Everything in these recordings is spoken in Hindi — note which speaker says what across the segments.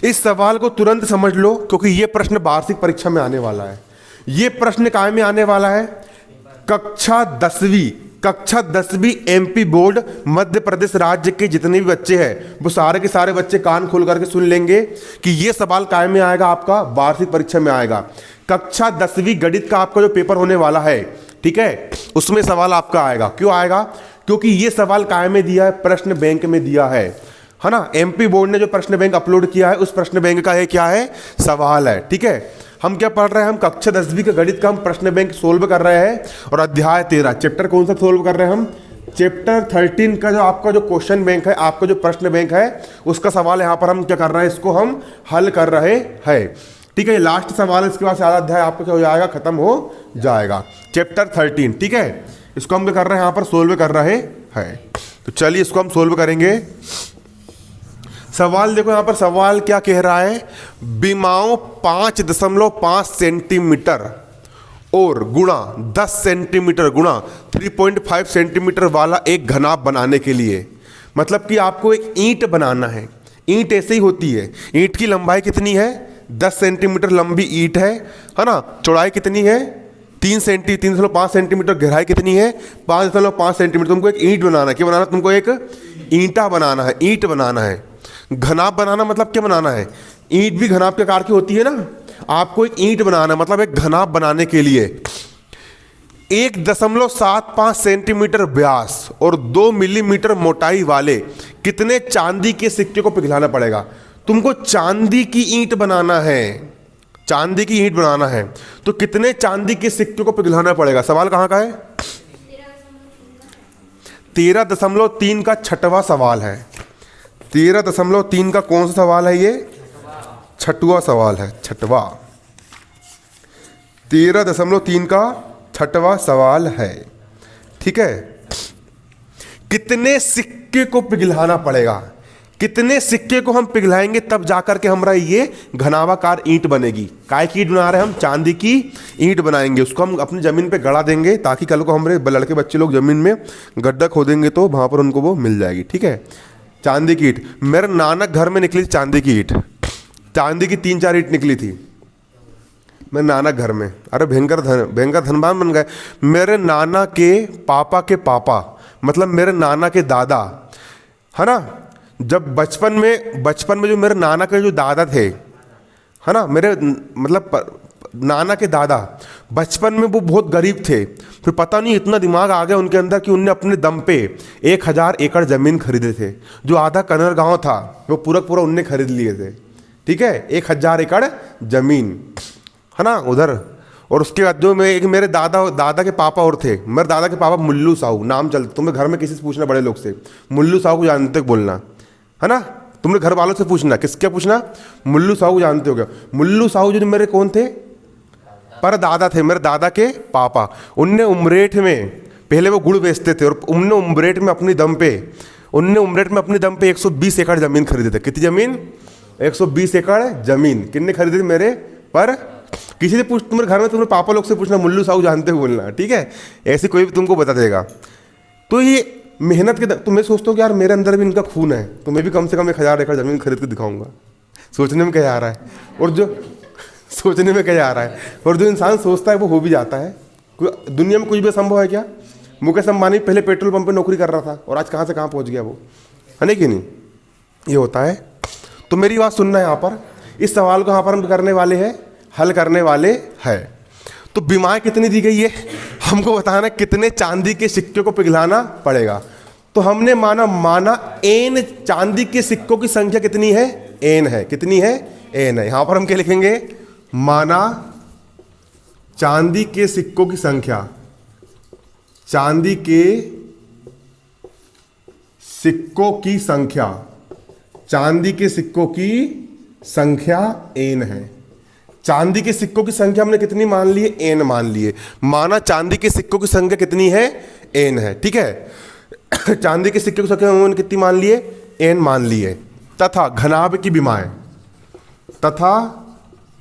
Speaker 1: इस सवाल को तुरंत समझ लो क्योंकि ये प्रश्न वार्षिक परीक्षा में आने वाला है। ये प्रश्न काय में आने वाला है? कक्षा 10वीं एमपी बोर्ड मध्य प्रदेश राज्य के जितने भी बच्चे हैं वो सारे के सारे बच्चे कान खोल करके सुन लेंगे कि ये सवाल काय में आएगा, आपका वार्षिक परीक्षा में आएगा। कक्षा 10वीं गणित का आपका जो पेपर होने वाला है, ठीक है, उसमें सवाल आपका आएगा। क्यों आएगा? क्योंकि ये सवाल काय में दिया है? प्रश्न बैंक में दिया है ना। एमपी बोर्ड ने जो प्रश्न बैंक अपलोड किया है उस प्रश्न बैंक का ये क्या है? सवाल है। ठीक है, हम क्या पढ़ रहे हैं? हम कक्षा 10वीं का गणित का हम प्रश्न बैंक सोल्व कर रहे हैं और अध्याय 13 चैप्टर कौन सा सोल्व कर रहे हैं हम? चैप्टर 13 का जो आपका जो क्वेश्चन बैंक है, आपका जो प्रश्न बैंक है, उसका सवाल यहाँ पर हम क्या कर रहे हैं? इसको हम हल कर रहे हैं। ठीक है, लास्ट सवाल है, इसके बाद सारा अध्याय आपका क्या हो जाएगा? खत्म हो जाएगा। चैप्टर 13, ठीक है, इसको हम क्या कर रहे हैं? यहाँ पर सोल्व कर रहे हैं। तो चलिए इसको हम सोल्व करेंगे। सवाल देखो, यहाँ पर सवाल क्या कह रहा है? विमाओं 5.5 सेंटीमीटर और गुणा 10 सेंटीमीटर गुणा 3.5 सेंटीमीटर वाला एक घनाभ बनाने के लिए, मतलब कि आपको एक ईंट बनाना है। ईंट ऐसे ही होती है। ईंट की लंबाई कितनी है? 10 सेंटीमीटर लंबी ईंट है ना। चौड़ाई कितनी है? 3.5 सेंटीमीटर। गहराई कितनी है? 5.5 सेंटीमीटर। तुमको एक ईंट बनाना है। क्या बनाना? तुमको एक ईंटा बनाना है, ईंट बनाना है। घनाभ बनाना मतलब क्या बनाना है? ईंट भी घनाभ के आकार की होती है ना। आपको एक ईंट बनाना है, मतलब एक घनाभ बनाने के लिए 1.75 सेंटीमीटर व्यास और 2 मिलीमीटर मोटाई वाले कितने चांदी के सिक्के को पिघलाना पड़ेगा? तुमको चांदी की ईंट बनाना है, चांदी की ईंट बनाना है, तो कितने चांदी के सिक्के को पिघलाना पड़ेगा? सवाल कहाँ का है? 13.3 का छठवां सवाल है। 13.3 का कौन सा सवाल है? ये छठवां सवाल है, छठवां। 13.3 का छठवां सवाल है। ठीक है, कितने सिक्के को पिघलाना पड़ेगा? कितने सिक्के को हम पिघलाएंगे तब जाकर के हमारा ये घनाभाकार ईंट बनेगी? काय की ईंट बना रहे हैं हम? चांदी की ईंट बनाएंगे। उसको हम अपनी जमीन पे गड़ा देंगे ताकि कल को हमारे लड़के बच्चे लोग जमीन में गड्ढा खोदेंगे तो वहां पर उनको वो मिल जाएगी। ठीक है, चांदी की ईंट। मेरे नानक घर में निकली चांदी की ईंट, चांदी की 3-4 ईंट निकली थी मेरे नानक घर में। अरे भयंकर धनवान बन गए। मेरे नाना के पापा मतलब मेरे नाना के दादा, है ना, जब बचपन में जो मेरे नाना के जो दादा थे, है ना, मेरे मतलब नाना के दादा बचपन में वो बहुत गरीब थे। फिर पता नहीं इतना दिमाग आ गया उनके अंदर कि उनने अपने दम पे 1000 एकड़ ज़मीन खरीदे थे। जो आधा कनर गांव था वो पूरा उनने खरीद लिए थे। ठीक है, 1000 एकड़ ज़मीन, है ना, उधर। और उसके बाद जो मेरे दादा के पापा और थे, मेरे दादा के पापा मुल्लू साहू नाम चलते। तुम्हें घर में किसी से पूछना, बड़े लोग से, मुल्लू साहू को जानते बोलना, है ना। तुमने घर वालों से पूछना, किसके पूछना? मुल्लू साहू जानते हो क्या? मुल्लू साहू जो मेरे कौन थे? पर दादा थे, मेरे दादा के पापा। उनने उमरेठ में पहले वो गुड़ बेचते थे और उनने उमरेठ में अपनी दम पे 120 एकड़ ज़मीन खरीदे थे। कितनी ज़मीन? 120 एकड़ ज़मीन। कितने खरीदे थे? मेरे पर किसी से पूछ, तुम्हारे घर में तुम्हारे पापा लोग से पूछना, मुल्लू साहू जानते हो बोलना। ठीक है, ऐसे कोई भी तुमको बता देगा। तो ये मेहनत के, तो मैं सोचता हूँ कि यार मेरे अंदर भी इनका खून है, तो मैं भी कम से कम 1000 एकड़ ज़मीन खरीद के दिखाऊंगा। सोचने में क्या आ रहा है, और जो इंसान सोचता है वो हो भी जाता है। दुनिया में कुछ भी संभव है क्या? मुकेश अंबानी पहले पेट्रोल पंप पे नौकरी कर रहा था और आज कहाँ से कहाँ पहुँच गया वो, है नहीं कि नहीं? ये होता है। तो मेरी बात सुनना है यहाँ पर। इस सवाल को यहाँ पर हम करने वाले हैं, हल करने वाले हैं। तो बीमाएँ कितनी दी गई है? हमको बताना कितने चांदी के सिक्के को पिघलाना पड़ेगा। तो हमने माना एन चांदी के सिक्कों की संख्या कितनी है? एन है। कितनी है? एन है। यहां पर हम क्या लिखेंगे? माना चांदी के सिक्कों की संख्या, चांदी के सिक्कों की संख्या, चांदी के सिक्कों की संख्या एन है। चांदी के सिक्कों की संख्या हमने कितनी मान ली है? एन मान लिए। माना चांदी के सिक्कों की संख्या कितनी है? एन है। ठीक है, चांदी के सिक्कों की संख्या हमने कितनी मान लिए? एन मान लिए। तथा घनाभ की विमाएं,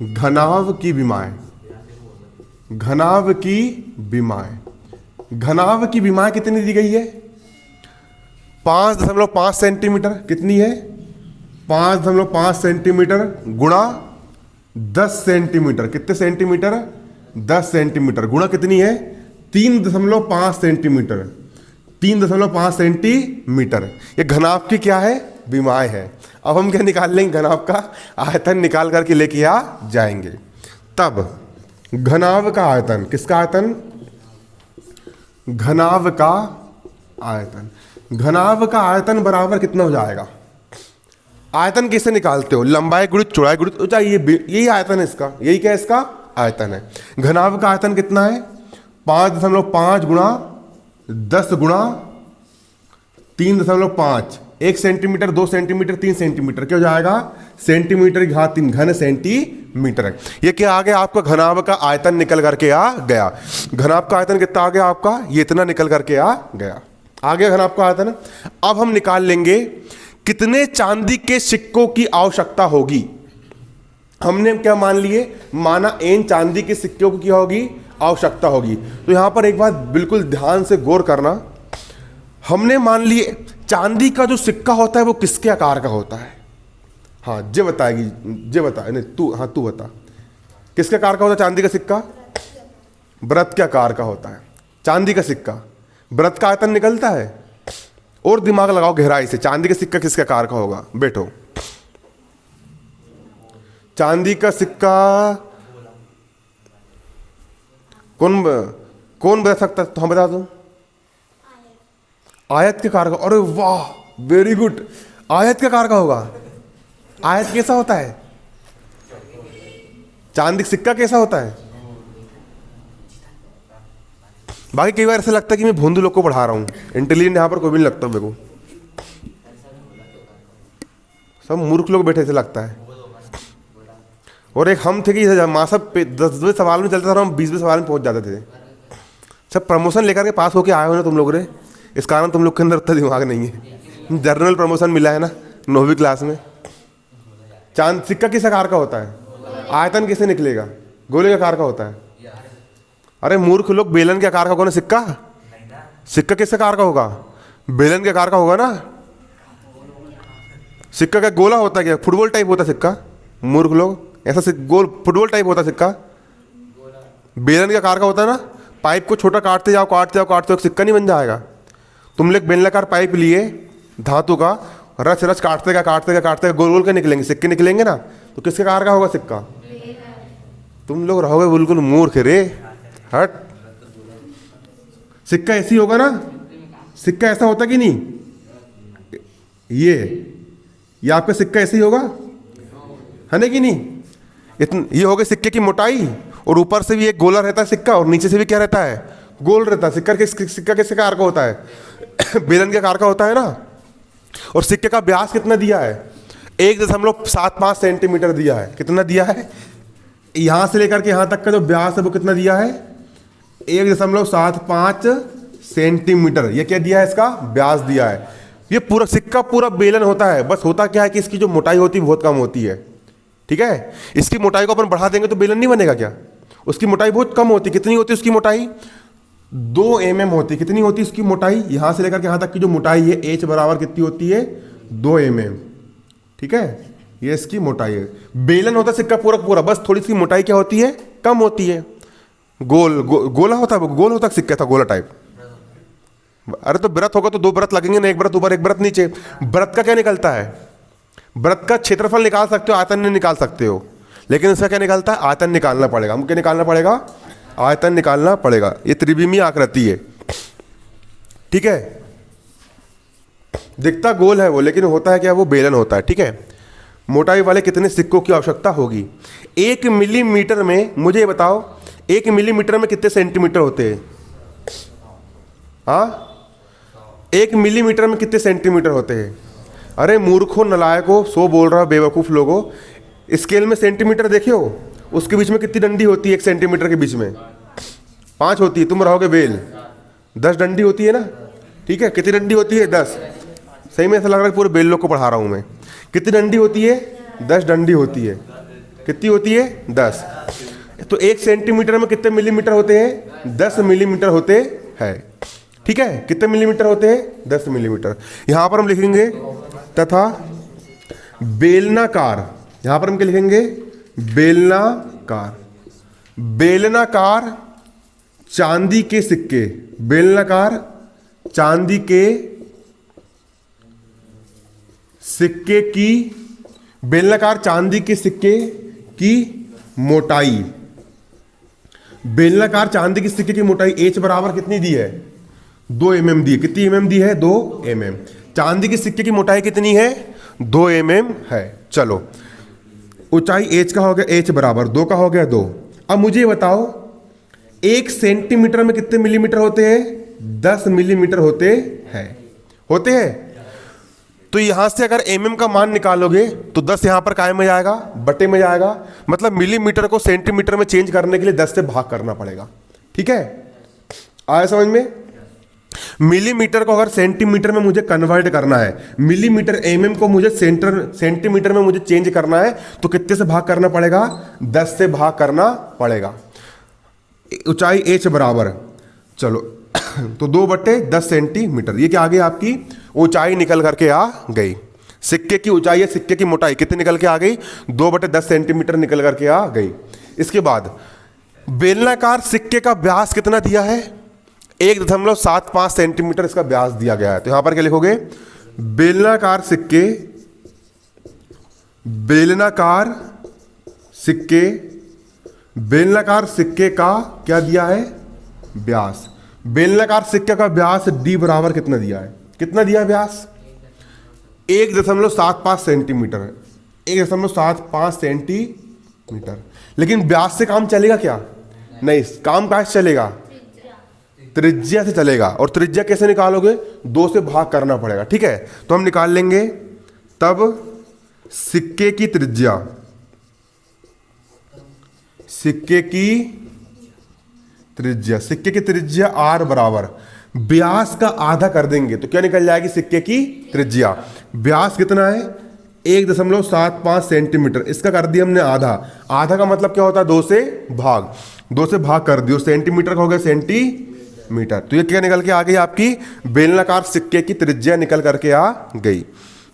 Speaker 1: घनाभ की विमाएं कितनी दी गई है? 5.5 सेंटीमीटर। कितनी है? 5.5 सेंटीमीटर गुणा 10 सेंटीमीटर, कितने सेंटीमीटर? 10 सेंटीमीटर गुणा कितनी है? 3.5 सेंटीमीटर, 3.5 सेंटीमीटर। ये घनाभ की क्या है? विमाएँ है। अब हम क्या निकाल लेंगे? घनाभ का आयतन निकाल करके लेके आ जाएंगे। तब घनाभ का आयतन, किसका आयतन? घनाभ का आयतन। घनाभ का आयतन बराबर कितना हो जाएगा? आयतन कैसे निकालते हो? लंबाई गुणित चौड़ाई गुणित ऊंचाई, यही आयतन है इसका। यही क्या है? इसका आयतन है। घनाभ का आयतन कितना है? 5.5 गुणा 10 गुणा 3.5, 1 सेंटीमीटर, 2 सेंटीमीटर, 3 सेंटीमीटर, क्या हो जाएगा? सेंटीमीटर की घात 3, घन सेंटीमीटर है। ये क्या आ गया? आपका घनाभ का आयतन निकल करके आ गया। घनाभ का आयतन कितना आ गया आपका? ये इतना निकल करके आ गया। आ गया घनाभ का आयतन। अब हम निकाल लेंगे कितने चांदी के सिक्कों की आवश्यकता होगी। हमने क्या मान लिए? माना n चांदी के सिक्कों की क्या होगी? आवश्यकता होगी। तो यहां पर एक बात बिल्कुल ध्यान से गौर करना, हमने मान लिए चांदी का जो सिक्का होता है वो किसके आकार का होता है? हाँ, जे बताएगी, जे बता, नहीं तू, हाँ तू बता, किसके आकार का होता है चांदी का सिक्का? वृत्त के आकार का होता है चांदी का सिक्का। वृत्त का आयतन निकलता है। और दिमाग लगाओ गहराई से, चांदी का सिक्का किसके आकार का होगा? बैठो, चांदी का सिक्का कौन बता सकता? तो हम बता दो। आयत के आकार का। अरे वाह, वेरी गुड, आयत के आकार का होगा। आयत कैसा होता है? चांदी का सिक्का कैसा होता है? बाकी कई बार ऐसा लगता है कि मैं भोंदू लोग को पढ़ा रहा हूँ, इंटेलिजेंट यहाँ पर कोई भी नहीं लगता मेरे को, सब मूर्ख लोग बैठे ऐसे लगता है। और एक हम थे कि सब 10 सवाल में चलता था, हम 20 सवाल में पहुंच जाते थे। सब प्रमोशन लेकर के पास होके आए हो ना तुम लोग रे, इस कारण तुम लोग के अंदर उतना दिमाग नहीं है। जर्नल प्रमोशन मिला है ना 9वीं क्लास में। चांद सिक्का किस आकार का होता है? आयतन कैसे निकलेगा? गोले के आकार का होता है। अरे मूर्ख लोग, बेलन के आकार का होगा ना सिक्का। सिक्का किस आकार का होगा? बेलन के आकार का होगा ना। सिक्का का गोला होता है क्या? फुटबॉल टाइप होता है सिक्का। मूर्ख लोग, ऐसा गोल फुटबॉल टाइप होता है सिक्का। बेलन के आकार का होता है ना। पाइप को छोटा काटते जाओ काटते जाओ काटते जाओ, सिक्का नहीं बन जाएगा। तुम लोग बेलनाकार पाइप लिए धातु का, रच रच काटते का गोल गोल के निकलेंगे, सिक्के निकलेंगे ना। तो किसके आकार का होगा सिक्का? तुम लोग रहोगे बिल्कुल मूर्ख रे, हट। सिक्का ऐसी होगा ना, सिक्का ऐसा होता कि नहीं? ये आपका सिक्का ऐसे ही होगा, है ना कि नहीं? ये हो गई सिक्के की मोटाई, और ऊपर से भी एक गोला रहता है सिक्का, और नीचे से भी क्या रहता है? गोल रहता है। सिक्का किस आकार का होता है? बेलन के आकार का होता है ना। और सिक्के का व्यास कितना दिया है? 1.75 सेंटीमीटर दिया है। कितना दिया है? यहां से लेकर के यहां तक का जो व्यास है वो कितना दिया है? 1.75 सेंटीमीटर। ये क्या दिया है? इसका व्यास दिया है। ये पूरा सिक्का पूरा बेलन होता है। बस होता क्या है कि इसकी जो मोटाई होती है बहुत कम होती है, ठीक है। इसकी मोटाई को अपन बढ़ा देंगे तो बेलन नहीं बनेगा क्या? उसकी मोटाई बहुत कम होती है। कितनी होती है उसकी मोटाई? 2 mm होती है। कितनी होती है उसकी मोटाई? यहां से लेकर के यहां तक की जो मोटाई है h बराबर कितनी होती है? 2 mm, ठीक है। ये इसकी मोटाई है। बेलन होता है सिक्का पूरा पूरा, बस थोड़ी सी मोटाई क्या होती है? कम होती है। गोला होता है, गोल होता है सिक्का था, गोला टाइप। अरे तो व्रत होगा तो 2 व्रत लगेंगे ना, एक व्रत ऊपर एक व्रत नीचे। व्रत का क्या निकलता है? व्रत का क्षेत्रफल निकाल सकते हो, आयतन नहीं निकाल सकते हो। लेकिन इसका क्या निकलता है? आयतन निकालना पड़ेगा। हमको क्या निकालना पड़ेगा? आयतन निकालना पड़ेगा। ये त्रिविमीय आकृति है, ठीक है। दिखता गोल है वो, लेकिन होता है क्या? वो बेलन होता है, ठीक है। मोटाई वाले कितने सिक्कों की आवश्यकता होगी? 1 मिलीमीटर में, मुझे ये बताओ, 1 मिलीमीटर में कितने सेंटीमीटर होते हैं? हाँ, 1 मिलीमीटर में कितने सेंटीमीटर होते हैं? अरे मूर्खों, नलायकों, सो बोल रहा बेवकूफ़ लोगों। स्केल में सेंटीमीटर देखे हो? उसके बीच में कितनी डंडी होती है? 1 सेंटीमीटर के बीच में 5 होती है। तुम रहोगे बेल, 10 डंडी होती है ना, ठीक है। कितनी डंडी होती है? 10। सही में ऐसा लग रहा है पूरे बेल लोग को पढ़ा रहा हूँ मैं। कितनी डंडी होती है? 10 डंडी होती है। कितनी होती है? 10। तो 1 सेंटीमीटर में कितने मिलीमीटर होते हैं? 10 मिलीमीटर होते हैं, ठीक है। कितने मिलीमीटर होते हैं? 10 मिलीमीटर। यहां पर हम लिखेंगे तथा बेलनाकार, यहां पर हम क्या लिखेंगे, बेलनाकार, बेलनाकार चांदी के सिक्के, बेलनाकार चांदी के सिक्के की, बेलनाकार चांदी के सिक्के की मोटाई, बेलनाकार चांदी के सिक्के की मोटाई H बराबर कितनी दी है, 2 mm दी है। कितनी mm दी है, 2 mm। चांदी के सिक्के की मोटाई कितनी है, 2 mm है। चलो ऊंचाई H का हो गया, H बराबर 2 का हो गया 2। अब मुझे ये बताओ 1 सेंटीमीटर में कितने मिलीमीटर होते हैं, 10 मिलीमीटर होते हैं। तो यहां से अगर mm का मान निकालोगे तो 10 यहां पर काय में जाएगा, बटे में जाएगा। मतलब मिलीमीटर को सेंटीमीटर में चेंज करने के लिए 10 से भाग करना पड़ेगा। ठीक है, आया समझ में? मिलीमीटर को अगर सेंटीमीटर में मुझे कन्वर्ट करना है, मिलीमीटर mm को मुझे सेंटीमीटर में मुझे चेंज करना है, तो कितने से भाग करना पड़ेगा, 10 से भाग करना पड़ेगा। ऊंचाई H बराबर, चलो तो 2/10 सेंटीमीटर, ये क्या आ गई आपकी ऊंचाई निकल करके आ गई। सिक्के की ऊंचाई है, सिक्के की मोटाई कितनी निकल के आ गई, 2/10 सेंटीमीटर निकल करके आ गई। इसके बाद बेलनाकार सिक्के का व्यास कितना दिया है, 1.75 सेंटीमीटर इसका व्यास दिया गया है। तो यहां पर क्या लिखोगे, बेलनाकार सिक्के, बेलनाकार सिक्के, बेलनाकार सिक्के का क्या दिया है, व्यास। बेलनाकार सिक्के का व्यास D बराबर कितना दिया है, कितना दिया है व्यास, 1.75 सेंटीमीटर, 1.75 सेंटीमीटर। लेकिन व्यास से काम चलेगा क्या, नहीं, काम कहाँ से चलेगा, त्रिज्या से चलेगा। और त्रिज्या कैसे निकालोगे, 2 से भाग करना पड़ेगा। ठीक है, तो हम निकाल लेंगे तब सिक्के की त्रिज्या, सिक्के की त्रिज्या, सिक्के की त्रिज्या R बराबर व्यास का आधा कर देंगे तो क्या निकल जाएगी सिक्के की त्रिज्या। व्यास कितना है, 1.75 सेंटीमीटर, इसका कर दिया हमने आधा। आधा का मतलब क्या होता है, 2 से भाग, 2 से भाग कर दियो, सेंटीमीटर का हो गया सेंटीमीटर। तो ये क्या निकल के आ गई आपकी बेलनाकार सिक्के की त्रिज्या निकल करके आ गई।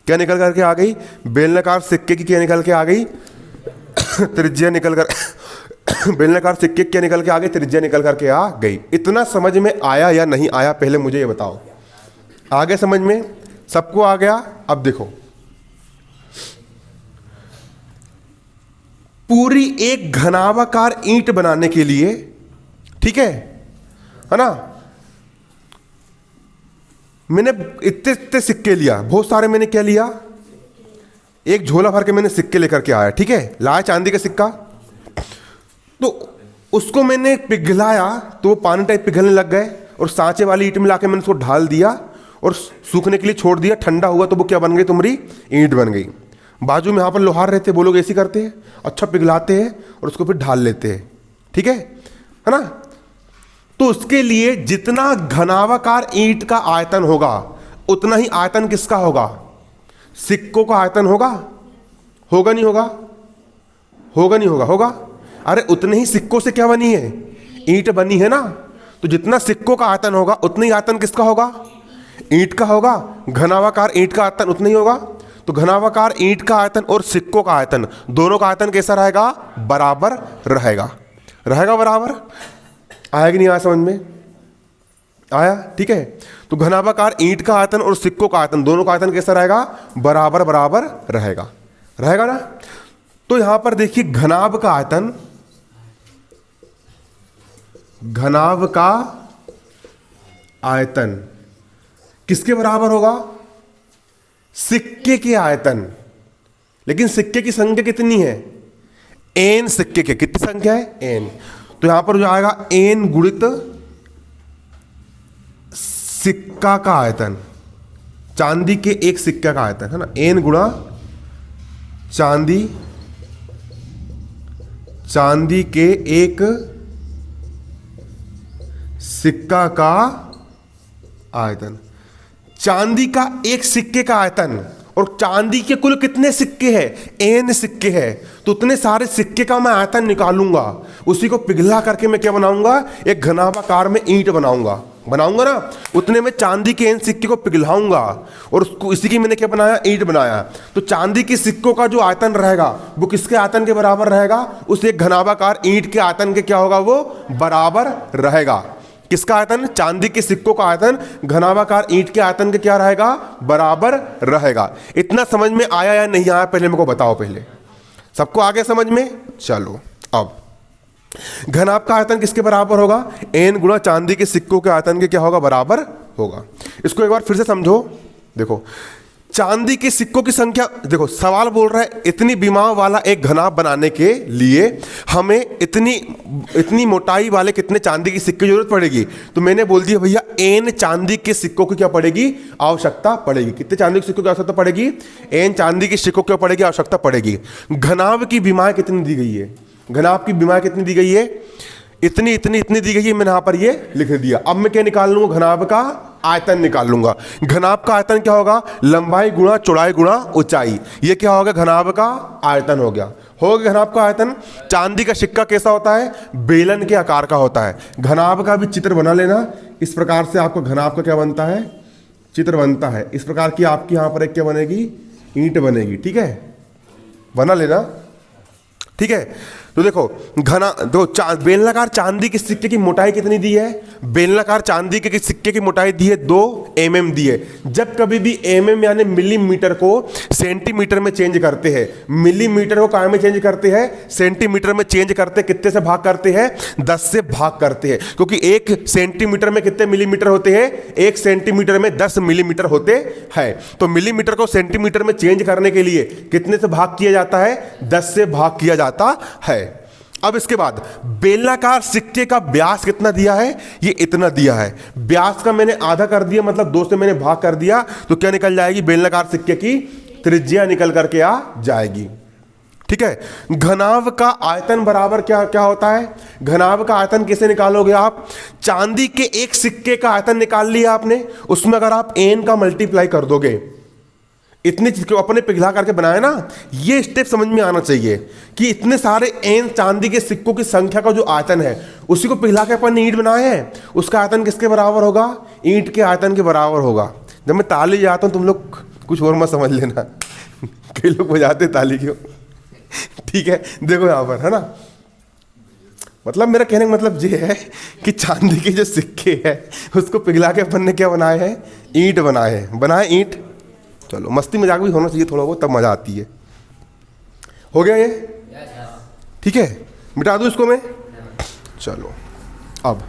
Speaker 1: क्या निकल करके आ गई, बेलनाकार सिक्के की क्या निकल के आ गई, त्रिज्या निकल कर बेलनाकार सिक्के क्या निकल के आ गई, त्रिज्या निकल करके आ गई। इतना समझ में आया या नहीं आया, पहले मुझे ये बताओ। आ गया समझ में, सबको आ गया। अब देखो, पूरी एक घनाभाकार ईंट बनाने के लिए, ठीक है ना, मैंने इतने इतने सिक्के लिया, बहुत सारे मैंने क्या लिया, एक झोला भर के मैंने सिक्के लेकर के आया। ठीक है, लाया चांदी का सिक्का, तो उसको मैंने पिघलाया तो वो पानी टाइप पिघलने लग गए, और सांचे वाली ईंट में लाके मैंने उसको ढाल दिया और सूखने के लिए छोड़ दिया। ठंडा हुआ तो वो क्या बन गई, तुम्हारी ईंट बन गई। बाजू में यहाँ पर लोहार रहते, वो लोग ऐसे करते हैं, अच्छा पिघलाते हैं और उसको फिर ढाल लेते हैं। ठीक है ना। तो उसके लिए जितना घनाभाकार ईंट का आयतन होगा उतना ही आयतन किसका होगा, सिक्कों का आयतन होगा। होगा नहीं होगा, होगा नहीं होगा, होगा। अरे उतने ही सिक्कों से क्या बनी है, ईंट बनी है ना। तो जितना सिक्कों का आयतन होगा उतना ही आयतन किसका होगा, ईंट का होगा। घनाभाकार ईंट का आयतन उतना ही होगा। तो घनाभाकार ईंट का आयतन और सिक्कों का आयतन, दोनों का आयतन कैसा रहेगा, बराबर रहेगा। रहेगा बराबर। आया कि नहीं आया समझ में, आया। ठीक है, तो घनाभाकार ईंट का आयतन और सिक्कों का आयतन, दोनों का आयतन कैसा रहेगा, बराबर बराबर रहेगा। रहेगा ना। तो यहां पर देखिए घनाभ का आयतन, घनाभ का आयतन किसके बराबर होगा, सिक्के के आयतन। लेकिन सिक्के की संख्या कितनी है, n सिक्के के, कितनी संख्या है, n। तो यहां पर जो आएगा n गुणित सिक्का का आयतन, चांदी के एक सिक्का का आयतन है ना, n गुणा चांदी के एक सिक्का का आयतन। चांदी का एक सिक्के का आयतन, और चांदी के कुल कितने सिक्के हैं, n सिक्के हैं। तो उतने सारे सिक्के का मैं आयतन निकालूंगा, उसी को पिघला करके मैं क्या बनाऊंगा, एक घनाभाकार में ईंट बनाऊंगा। बनाऊंगा ना, उतने में चांदी के इन सिक्के को पिघलाऊंगा और उसको, इसी की मैंने क्या बनाया, ईंट बनाया। तो चांदी के सिक्कों का जो आयतन रहेगा वो किसके आयतन के बराबर रहेगा, उस एक घनाभाकार ईंट के आयतन के क्या होगा, वो बराबर रहेगा। किसका आयतन, चांदी के सिक्कों का आयतन घनाभाकार ईंट के आयतन के क्या रहेगा, बराबर रहेगा। इतना समझ में आया या नहीं आया, पहले मेरे को बताओ। पहले सबको आ गया समझ में? चलो, अब घनाभ का आयतन किसके बराबर होगा, n गुणा चांदी के सिक्कों के आयतन के क्या होगा, बराबर होगा। इसको एक बार फिर से समझो। देखो, चांदी के सिक्कों की संख्या, देखो सवाल बोल रहा है इतनी विमाओं वाला एक घनाभ बनाने के लिए हमें इतनी मोटाई वाले कितने चांदी के सिक्के की जरूरत पड़ेगी। तो मैंने बोल दिया भैया n चांदी के सिक्कों की क्या पड़ेगी, आवश्यकता पड़ेगी। कितने चांदी के सिक्कों की आवश्यकता पड़ेगी, n चांदी के सिक्कों की पड़ेगी, आवश्यकता पड़ेगी। घनाभ की विमाएं कितनी दी गई है, घनाभ की विमाएं कितनी दी गई है, इतनी इतनी इतनी दी गई है। मैंने यहां पर ये लिख दिया। अब मैं क्या निकाल लूंगा, घनाभ का आयतन निकाल लूंगा। घनाभ का आयतन क्या होगा, लंबाई गुणा चौड़ाई गुणा ऊंचाई। ये क्या होगा, घनाभ का आयतन हो गया। हो गया घनाभ का आयतन। चांदी का सिक्का कैसा होता है, बेलन के आकार का होता है। घनाभ का भी चित्र बना लेना। इस प्रकार से आपको घनाभ का क्या बनता है, चित्र बनता है। इस प्रकार की आपकी यहां पर एक क्या बनेगी, ईंट बनेगी। ठीक है, बना लेना। ठीक है, तो देखो बेलनाकार चांदी के सिक्के की मोटाई कितनी दी है, बेलनाकार चांदी के सिक्के की मोटाई दी है 2 mm दी है। जब कभी भी mm यानी मिलीमीटर को सेंटीमीटर में चेंज करते हैं, मिलीमीटर को काय में चेंज करते हैं, सेंटीमीटर में चेंज करते हैं। कितने से भाग करते हैं, 10 से भाग करते हैं। क्योंकि 1 सेंटीमीटर में कितने मिलीमीटर होते हैं, 1 सेंटीमीटर में 10 मिलीमीटर होते हैं। तो मिलीमीटर को सेंटीमीटर में चेंज करने के लिए कितने से भाग किया जाता है, 10 से भाग किया जाता है। अब इसके बाद बेलनाकार सिक्के का व्यास कितना दिया है, ये इतना दिया है। व्यास का मैंने आधा कर दिया, मतलब 2 से मैंने भाग कर दिया। तो क्या निकल जाएगी, बेलनाकार सिक्के की त्रिज्या निकल करके आ जाएगी। ठीक है, घनाभ का आयतन बराबर क्या क्या होता है, घनाभ का आयतन कैसे निकालोगे आप, चांदी के एक सिक्के का आयतन निकाल लिया आपने, उसमें अगर आप n का मल्टीप्लाई कर दोगे, इतनी चीज को अपने पिघला करके बनाया ना, ये स्टेप समझ में आना चाहिए कि इतने सारे n चांदी के सिक्कों की संख्या का जो आयतन है उसी को पिघला के अपन ने ईंट बनाए हैं, उसका आयतन किसके बराबर होगा, ईंट के आयतन के बराबर होगा। जब मैं ताली जाता हूं तुम लोग कुछ और मत समझ लेना कई लोग बजाते ताली क्यों। ठीक है, देखो यहां पर है ना, मतलब मेरा कहने का मतलब ये है कि चांदी के जो सिक्के है उसको पिघला के अपन ने क्या बनाए हैं, ईंट बनाए हैं, बनाए ईंट। चलो, मस्ती मजाक भी होना चाहिए थोड़ा बहुत, तब मजा आती है। हो गया ये, ठीक है, मिटा दूं इसको मैं। चलो, अब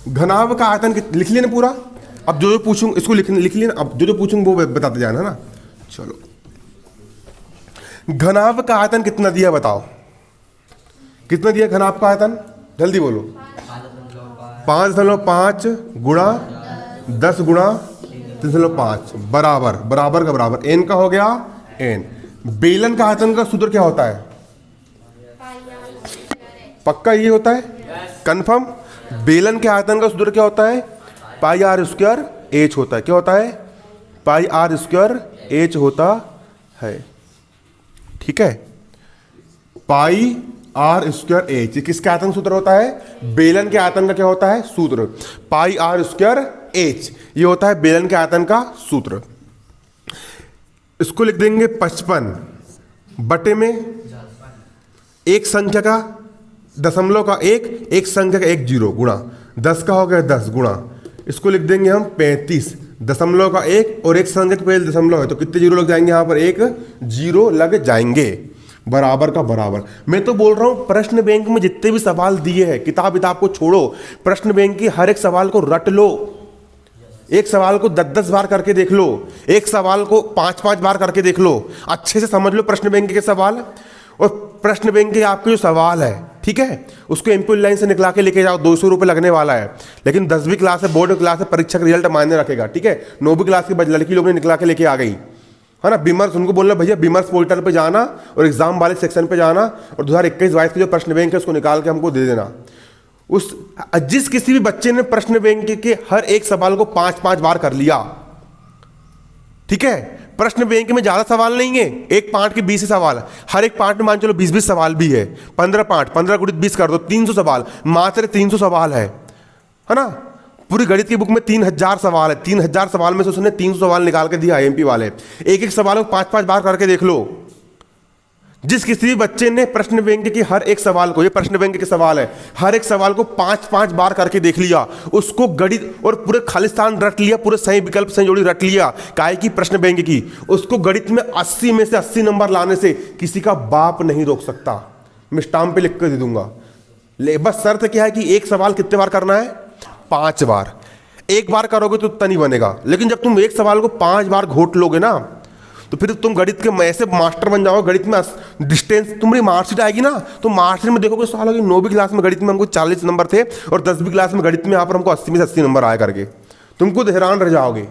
Speaker 1: घनाभ का आयतन लिख लेना पूरा। अब जो जो पूछूंगा इसको लिख लेना, अब जो जो पूछूंगा वो बताते जाना है ना। चलो, घनाभ का आयतन कितना दिया बताओ, कितना दिया घनाभ का आयतन, जल्दी बोलो। 5.5 गुणा 10 गुणा 3.5 बराबर, बराबर का बराबर n का हो गया n। बेलन का आयतन का सूत्र क्या होता है, पक्का ये होता है, कंफर्म। बेलन के आयतन का सूत्र क्या होता है, पाई आर स्क्वायर एच होता है। क्या होता है, पाई आर स्क्वायर एच होता है। ठीक है, पाई आर स्क्वायर एच किसके आयतन का सूत्र होता है, बेलन के आयतन का क्या होता है सूत्र, पाई आर स्क्वायर एच, ये होता है बेलन के आयतन का सूत्र। इसको लिख देंगे 55 बटे में एक संख्या का दशमलव का एक संख्या का 1 0 गुणा 10 का हो गया 10 गुणा, इसको लिख देंगे हम 35 दशमलव का 1 और एक संख्या के पहले दशमलव है तो कितने जीरो लग जाएंगे, यहां पर 1 0 लग जाएंगे, बराबर का बराबर। मैं तो बोल रहा हूं प्रश्न बैंक में जितने भी सवाल दिए हैं, किताब को छोड़ो, प्रश्न बैंक की हर एक सवाल को रट लो, एक सवाल को 10-10 बार करके देख लो, एक सवाल को 5-5 बार करके देख लो, अच्छे से समझ लो प्रश्न बैंक के सवाल। और प्रश्न बैंक के आपके जो सवाल है, ठीक है, उसको एमपी लाइन से निकला के लेके जाओ, 200 रुपये लगने वाला है। लेकिन 10वीं क्लास है, बोर्ड क्लास है, परीक्षा का रिजल्ट मायने रखेगा। ठीक है, 9वीं क्लास की लड़की लोग ने निकला के लेके आ गई है ना, बिमर्स, उनको बोलना भैया बिमर्स पोर्टल पे जाना और एग्जाम वाले सेक्शन पे जाना और 2021-22 के जो प्रश्न बैंक है उसको निकाल के हमको दे देना। जिस किसी भी बच्चे ने प्रश्न बैंक के हर एक सवाल को 5-5 बार कर लिया, ठीक है, प्रश्न बैंक में ज्यादा सवाल नहीं है, एक पार्ट के 20 सवाल, हर एक पार्ट में मान चलो 20-20 सवाल भी है, 15 पार्ट, 15 × 20 कर दो, 300 सवाल, मात्र 300 सवाल है ना। पूरी गणित की बुक में 3000 सवाल है, 3000 सवाल में से उसने 300 सवाल निकाल के दिया आईएमपी वाले। एक एक सवाल को 5-5 बार करके देख लो। जिस किसी भी बच्चे ने प्रश्न बैंक के हर एक सवाल को, ये प्रश्न बैंक के सवाल है, हर एक सवाल को 5-5 बार करके देख लिया, उसको गणित और पूरे खालिस्तान रट लिया, पूरे सही विकल्प सही जोड़ी रट लिया काय की प्रश्न बैंक की, उसको गणित में 80 में से 80 नंबर लाने से किसी का बाप नहीं रोक सकता। मैं स्टाम्प पे लिख कर दे दूंगा। बस शर्त क्या है कि एक सवाल कितने बार करना है? 5 बार। एक बार करोगे तो उतना नहीं बनेगा, लेकिन जब तुम एक सवाल को 5 बार घोट लोगे ना, तो फिर तुम गणित के ऐसे मास्टर बन जाओगे। गणित में डिस्टेंस, तुम्हारी मार्कशीट आएगी ना, तो मार्कशीट में देखोगे साला कि 9वीं क्लास में गणित में हमको 40 नंबर थे और 10वीं क्लास में गणित में यहाँ पर हमको 80 में से 80 नंबर आया करके। तुम खुद हैरान रह जाओगे।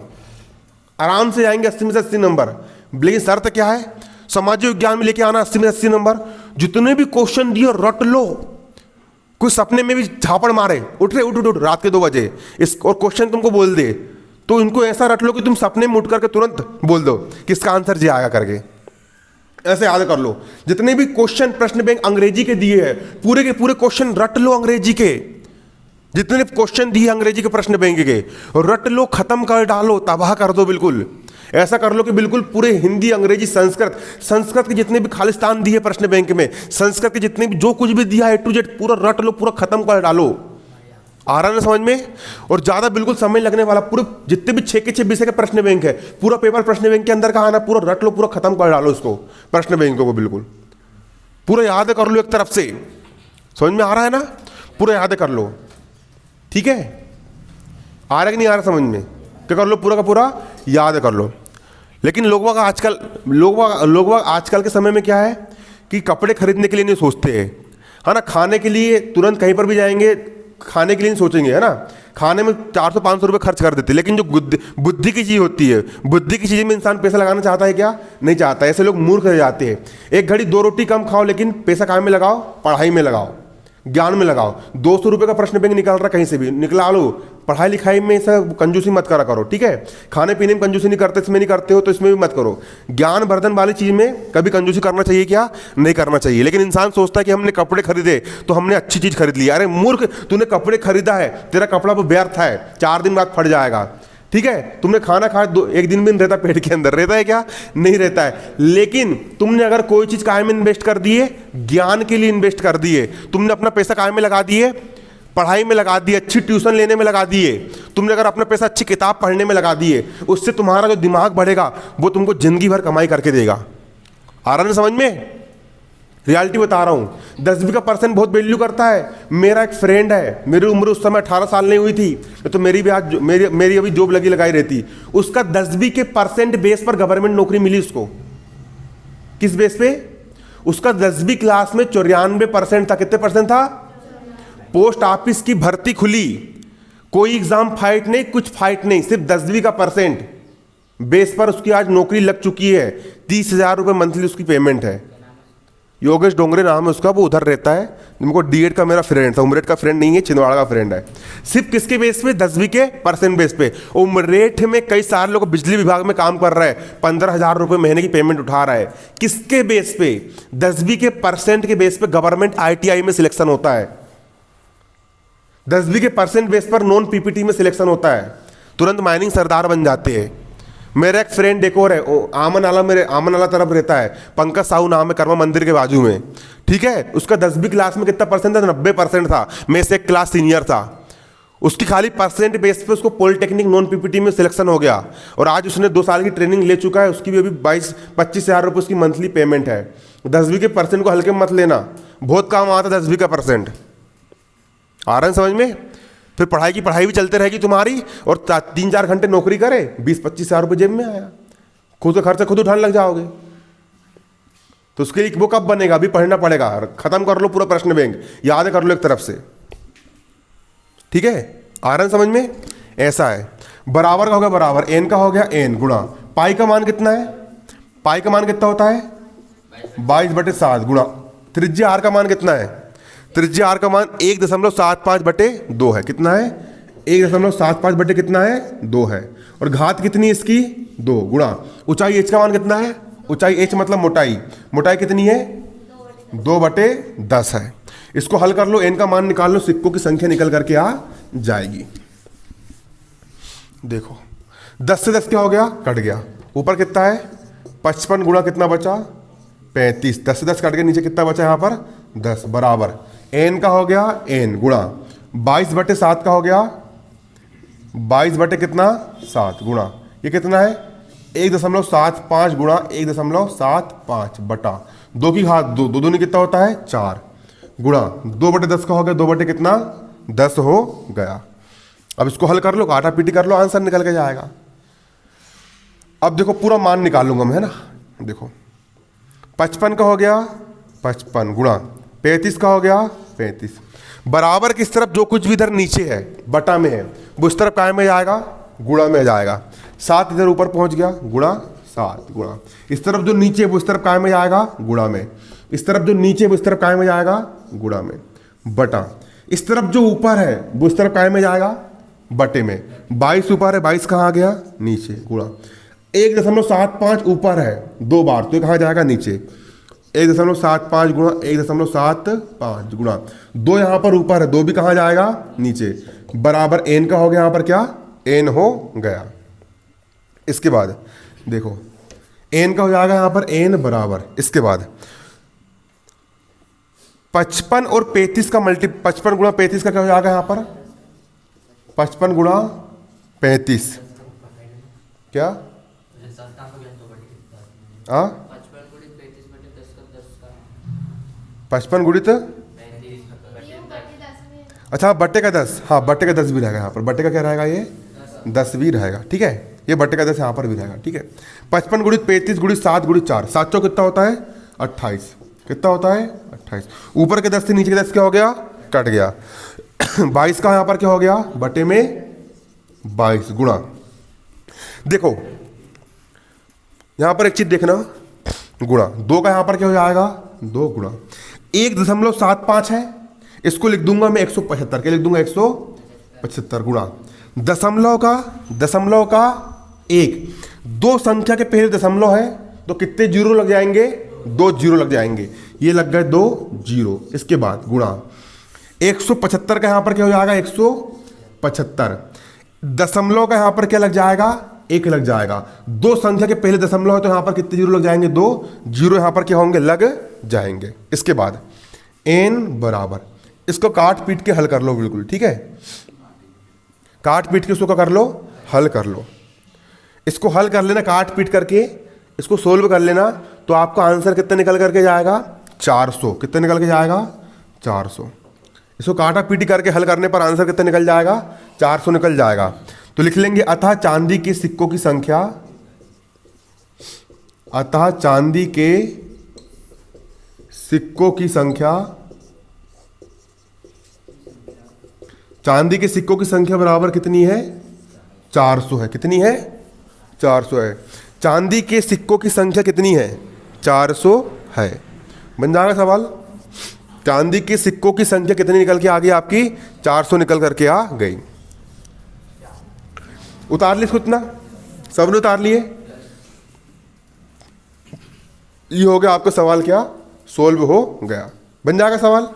Speaker 1: आराम से आएंगे 80 में से 80 नंबर। लेकिन शर्त क्या है? सामाजिक विज्ञान में लेके आना 80 में 80 नंबर। जितने भी क्वेश्चन दिए रट लो। कोई सपने में भी झापड़ मारे, उठ रहे उठ रात के 2 बजे इस और क्वेश्चन तुमको बोल दे, तो इनको ऐसा रट लो कि तुम सपने में उठ करके तुरंत बोल दो कि इसका आंसर जी आएगा करके। ऐसे याद कर लो। जितने भी क्वेश्चन प्रश्न बैंक अंग्रेजी के दिए हैं, पूरे के पूरे क्वेश्चन रट लो अंग्रेजी के। जितने क्वेश्चन दिए अंग्रेजी के प्रश्न बैंक के रट लो, खत्म कर डालो, तबाह कर दो बिल्कुल। ऐसा कर लो कि बिल्कुल पूरे हिंदी, अंग्रेजी, संस्कृत के जितने भी खालिस्तान दिए प्रश्न बैंक में, संस्कृत के जितने भी जो कुछ भी दिया है A to Z पूरा रट लो, पूरा खत्म कर डालो। आ रहा है ना समझ में? और ज्यादा बिल्कुल समय लगने वाला, पूरे जितने भी 6 के 6 विषय के प्रश्न बैंक है, पूरा पेपर प्रश्न बैंक के अंदर का आना, पूरा रट लो, पूरा खत्म कर डालो उसको, प्रश्न बैंक को बिल्कुल पूरा याद कर लो। एक तरफ से समझ में आ रहा है ना? पूरा याद कर लो, ठीक है? आ रहा है कि नहीं आ रहा समझ में? क्या कर लो? पूरा का पूरा याद कर लो। लेकिन लोग आजकल के समय में क्या है कि कपड़े खरीदने के लिए नहीं सोचते हैं, है ना? खाने के लिए तुरंत कहीं पर भी जाएंगे, खाने के लिए नहीं सोचेंगे, है ना? खाने में 400-500 रुपये खर्च कर देते। लेकिन जो बुद्धि की चीज़ होती है, बुद्धि की चीज़ में इंसान पैसा लगाना चाहता है क्या? नहीं चाहता। ऐसे लोग मूर्ख रह जाते हैं। एक घड़ी 2 रोटी कम खाओ, लेकिन पैसा काम में लगाओ, पढ़ाई में लगाओ, ज्ञान में लगाओ। 200 रुपये का प्रश्न बैंक निकाल रहा, कहीं से भी निकला लो। पढ़ाई लिखाई में सब कंजूसी मत करा करो, ठीक है? खाने पीने में कंजूसी नहीं करते, इसमें नहीं करते हो तो इसमें भी मत करो। ज्ञान वर्धन वाली चीज़ में कभी कंजूसी करना चाहिए क्या? नहीं करना चाहिए। लेकिन इंसान सोचता है कि हमने कपड़े खरीदे तो हमने अच्छी चीज़ खरीद ली। अरे मूर्ख, तूने कपड़े खरीदा है, तेरा कपड़ा वो व्यर्थ है, 4 दिन बाद फट जाएगा, ठीक है? तुमने खाना खाया, 1 दिन भी नहीं रहता पेट के अंदर, रहता है क्या? नहीं रहता है। लेकिन तुमने अगर कोई चीज़ काय में इन्वेस्ट कर दिए, ज्ञान के लिए इन्वेस्ट कर दिए, तुमने अपना पैसा काय में लगा दिए, पढ़ाई में लगा दिए, अच्छी ट्यूशन लेने में लगा दिए, तुमने अगर अपना पैसा अच्छी किताब पढ़ने में लगा दिए, उससे तुम्हारा जो दिमाग बढ़ेगा वो तुमको जिंदगी भर कमाई करके देगा। आ रहा ना समझ में? रियलिटी बता रहा हूँ। 10वीं का परसेंट बहुत वैल्यू करता है। मेरा एक फ्रेंड है, मेरी उम्र उस समय 18 साल नहीं हुई थी, तो मेरी भी आज मेरी अभी जॉब लगी लगाई रहती। उसका 10वीं के परसेंट बेस पर गवर्नमेंट नौकरी मिली उसको। किस बेस पे? उसका 10वीं क्लास में 94% था। कितने परसेंट था? पोस्ट ऑफिस की भर्ती खुली, कोई एग्जाम फाइट नहीं, कुछ फाइट नहीं, सिर्फ 10वीं का परसेंट बेस पर उसकी आज नौकरी लग चुकी है। 30,000 रुपये मंथली उसकी पेमेंट है। योगेश डोंगरे नाम है उसका, वो उधर रहता है। उनको D.Ed का मेरा फ्रेंड था, उमरेठ का फ्रेंड नहीं है, छिंदवाड़ा का फ्रेंड है। सिर्फ किसके बेस पे? 10वीं के परसेंट बेस पे। उमरेठ में कई सारे लोग बिजली विभाग में काम कर रहे हैं, 15,000 रुपये महीने की पेमेंट उठा रहा है। किसके बेस पे? 10वीं के परसेंट के बेस पे गवर्नमेंट ITI में सिलेक्शन होता है। 10वीं के परसेंट बेस पर नॉन PPT में सिलेक्शन होता है, तुरंत माइनिंग सरदार बन जाते हैं। मेरा एक फ्रेंड एक और है, आमन आला तरफ रहता है, पंकज साहू नाम है, कर्मा मंदिर के बाजू में, ठीक है? उसका 10वीं क्लास में कितना परसेंट था? 90% था। मैं से एक क्लास सीनियर था। उसकी खाली परसेंट बेस पे उसको पॉलिटेक्निक नॉन PPT में सिलेक्शन हो गया, और आज उसने 2 साल की ट्रेनिंग ले चुका है। उसकी भी अभी 22-25 हज़ार रुपये उसकी मंथली पेमेंट है। 10वीं के परसेंट को हल्के मत लेना, बहुत काम आता 10वीं का परसेंट। आ रहा है समझ में? फिर पढ़ाई भी चलते रहेगी तुम्हारी, और 3-4 घंटे नौकरी करे, 20-25 हज़ार रुपये जेब में आया, खुद का खर्चा खुद उठाने लग जाओगे। तो उसके लिए वो कब बनेगा? अभी पढ़ना पड़ेगा। खत्म कर लो पूरा प्रश्न बैंक, याद कर लो एक तरफ से, ठीक है? आ रहा है समझ में? ऐसा है। बराबर का हो गया बराबर, n का हो गया n गुणा पाई का मान कितना है? पाई का मान कितना होता है? 22/7 गुणा त्रिज्या r का मान कितना है? त्रिज्या r का मान 1.75/2 है। कितना है? 1.75 बटे कितना है? 2 है। और घात कितनी इसकी? 2 गुणा ऊंचाई h का मान कितना है? ऊंचाई h मतलब मोटाई, मोटाई कितनी है? 2/10 है। इसको हल कर लो, n का मान निकाल लो, सिक्कों की संख्या निकल करके आ जाएगी। देखो 10 से 10 क्या हो गया, कट गया। ऊपर कितना है 55 गुणा कितना बचा 35, 10 से 10 कट गया, नीचे कितना बचा यहाँ पर 10 बराबर n का हो गया n गुणा 22/7 का हो गया 22 बटे कितना 7 गुणा ये कितना है 1.75 गुणा 1.75 बटा 2 की घात 2, 2 दूनी कितना होता है 4 गुणा 2/10 का हो गया 2 बटे कितना 10 हो गया। अब इसको हल कर लो, काटा पीटी कर लो, आंसर निकल के जाएगा। अब देखो पूरा मान निकाल लूंगा मैं, है ना। देखो 55 का हो गया 55 गुणा 35 का हो गया 35 बराबर किस तरफ जो कुछ भी इधर नीचे है बटा में है वो इस तरफ काय में जाएगा गुणा में जाएगा। 7 इधर ऊपर पहुंच गया गुणा 7 गुणा इस तरफ जो नीचे है वो इस तरफ काय में जाएगा गुणा में, इस तरफ जो नीचे वो इस तरफ काय में जाएगा गुणा में बटा इस तरफ जो ऊपर है वो इस तरफ काय में जाएगा बटे में। 22 ऊपर है 22 कहाँ आ गया नीचे गुणा 1.75 ऊपर है 2 बार तो कहाँ जाएगा नीचे 1.75 गुणा 1.75 गुणा 2 यहाँ पर ऊपर है 2 भी कहाँ जाएगा नीचे बराबर n का हो गया यहाँ पर क्या n हो गया। इसके बाद देखो n का हो जाएगा यहाँ पर n बराबर, इसके बाद 55 और 35 का 55 गुणा 35 का क्या हो जाएगा यहाँ पर 55 गुणा 35 क्या हाँ 55 गुणित अच्छा बट्टे का 10, हाँ बट्टे का 10 भी रहेगा यहाँ पर, बट्टे का क्या रहेगा ये 10 भी रहेगा, ठीक है। ये बट्टे का 10 यहाँ पर भी रहेगा, ठीक है। 55 गुणित 35 गुणित 7 गुणित 4 7 चौ कितना होता है 28, कितना होता है 28। ऊपर के 10 से नीचे के 10 क्या हो गया कट गया 22 का यहाँ पर क्या हो गया बटे में 22 गुणा। देखो यहाँ पर एक चीज देखना गुणा 2 का यहाँ पर क्या हो जाएगा 2 गुणा 1.75 है, इसको लिख दूंगा मैं 175 के लिख दूंगा 175 गुणा दशमलव का 1 2 संख्या के पहले दशमलव है तो कितने जीरो लग जाएंगे 2 जीरो लग जाएंगे, ये लग गए 2 जीरो। इसके बाद गुणा 175 का यहाँ पर क्या हो जाएगा 175 दशमलव का यहाँ पर क्या लग जाएगा 1 लग जाएगा, 2 संख्या के पहले दशमलव है तो यहाँ पर कितने जीरो लग जाएंगे 2 जीरो यहाँ पर क्या होंगे लग जाएंगे। इसके बाद n बराबर इसको काट पीट के हल कर लो बिल्कुल, ठीक है। काट पीट के उसको कर लो हल कर लो, इसको हल कर लेना काट पीट करके इसको सोल्व कर लेना तो आपका आंसर कितना निकल करके जाएगा 400, कितना निकल के जाएगा 400। इसको काटा पीटी करके हल करने पर आंसर कितना निकल जाएगा 400 निकल जाएगा। तो लिख लेंगे अतः चांदी के सिक्कों की संख्या, अतः चांदी के सिक्कों की संख्या, चांदी के सिक्कों की संख्या बराबर कितनी है 400 है, कितनी है 400 है। चांदी के सिक्कों की संख्या कितनी है 400 है। बन जाएगा सवाल, चांदी के सिक्कों की संख्या कितनी निकल के आ गई आपकी 400 निकल करके आ गई। उतार ली इसको, इतना सबने उतार लिए। ये हो गया आपका सवाल क्या सोल्व हो गया। बन जाएगा सवाल।